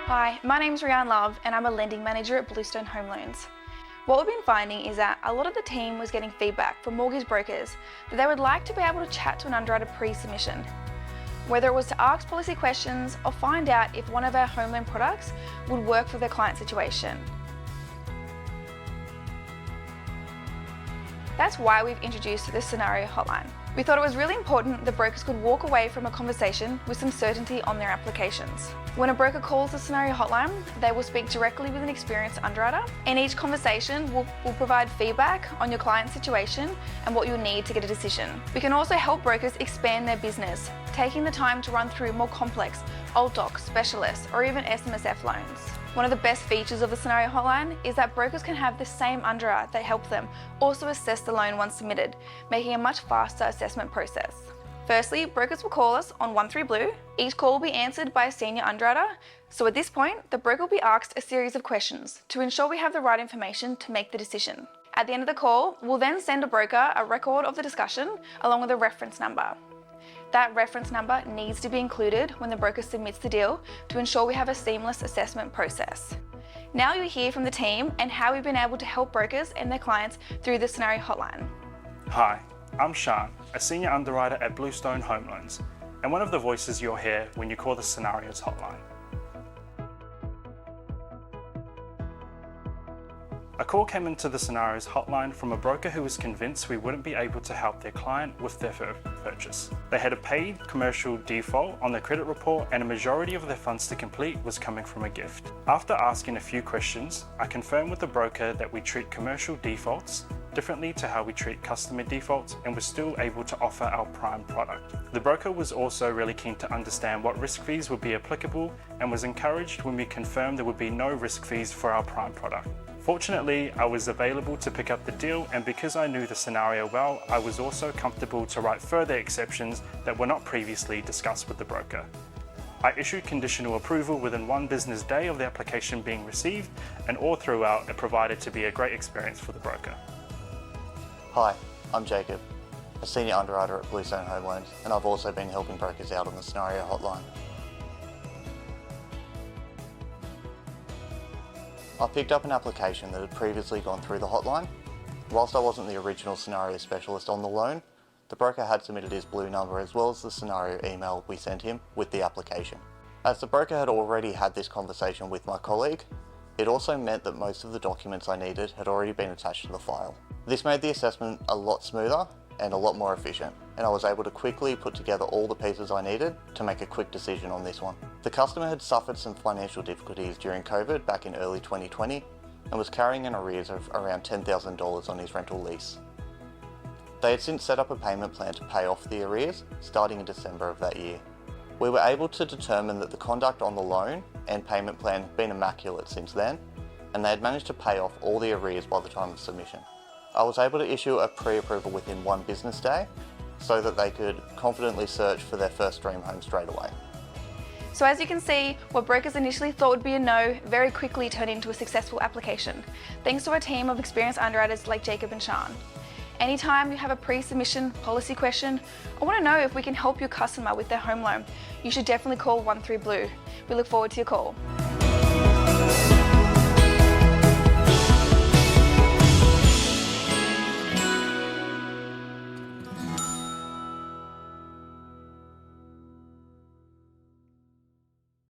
Hi, my name's Rianne Love and I'm a lending manager at Bluestone Home Loans. What we've been finding is that a lot of the team was getting feedback from mortgage brokers that they would like to be able to chat to an underwriter pre-submission. Whether it was to ask policy questions or find out if one of our home loan products would work for their client situation. That's why we've introduced this scenario hotline. We thought it was really important that brokers could walk away from a conversation with some certainty on their applications. When a broker calls the scenario hotline, they will speak directly with an experienced underwriter, and each conversation will provide feedback on your client's situation and what you'll need to get a decision. We can also help brokers expand their business, taking the time to run through more complex alt doc, specialists, or even SMSF loans. One of the best features of the scenario hotline is that brokers can have the same underwriter that helps them also assess the loan once submitted, making a much faster assessment process. Firstly, brokers will call us on 13Blue. Each call will be answered by a senior underwriter. So at this point, the broker will be asked a series of questions to ensure we have the right information to make the decision. At the end of the call, we'll then send a broker a record of the discussion along with a reference number. That reference number needs to be included when the broker submits the deal to ensure we have a seamless assessment process. Now you'll hear from the team and how we've been able to help brokers and their clients through the scenario hotline. Hi, I'm Sean, a senior underwriter at Bluestone Home Loans, and one of the voices you'll hear when you call the Scenarios hotline. A call came into the Scenarios hotline from a broker who was convinced we wouldn't be able to help their client with their purchase. They had a paid commercial default on their credit report and a majority of their funds to complete was coming from a gift. After asking a few questions, I confirmed with the broker that we treat commercial defaults differently to how we treat customer defaults and were still able to offer our prime product. The broker was also really keen to understand what risk fees would be applicable and was encouraged when we confirmed there would be no risk fees for our prime product. Fortunately, I was available to pick up the deal, and because I knew the scenario well, I was also comfortable to write further exceptions that were not previously discussed with the broker. I issued conditional approval within 1 business day of the application being received, and all throughout it provided to be a great experience for the broker. Hi, I'm Jacob, a senior underwriter at Bluestone Home Loans, and I've also been helping brokers out on the scenario hotline. I picked up an application that had previously gone through the hotline. Whilst I wasn't the original scenario specialist on the loan, the broker had submitted his blue number as well as the scenario email we sent him with the application. As the broker had already had this conversation with my colleague, it also meant that most of the documents I needed had already been attached to the file. This made the assessment a lot smoother and a lot more efficient, and I was able to quickly put together all the pieces I needed to make a quick decision on this one. The customer had suffered some financial difficulties during COVID back in early 2020 and was carrying an arrears of around $10,000 on his rental lease. They had since set up a payment plan to pay off the arrears starting in December of that year. We were able to determine that the conduct on the loan and payment plan had been immaculate since then, and they had managed to pay off all the arrears by the time of submission. I was able to issue a pre-approval within 1 business day so that they could confidently search for their first dream home straight away. So as you can see, what brokers initially thought would be a no very quickly turned into a successful application, thanks to a team of experienced underwriters like Jacob and Sean. Anytime you have a pre-submission policy question or want to know if we can help your customer with their home loan, you should definitely call 13Blue. We look forward to your call.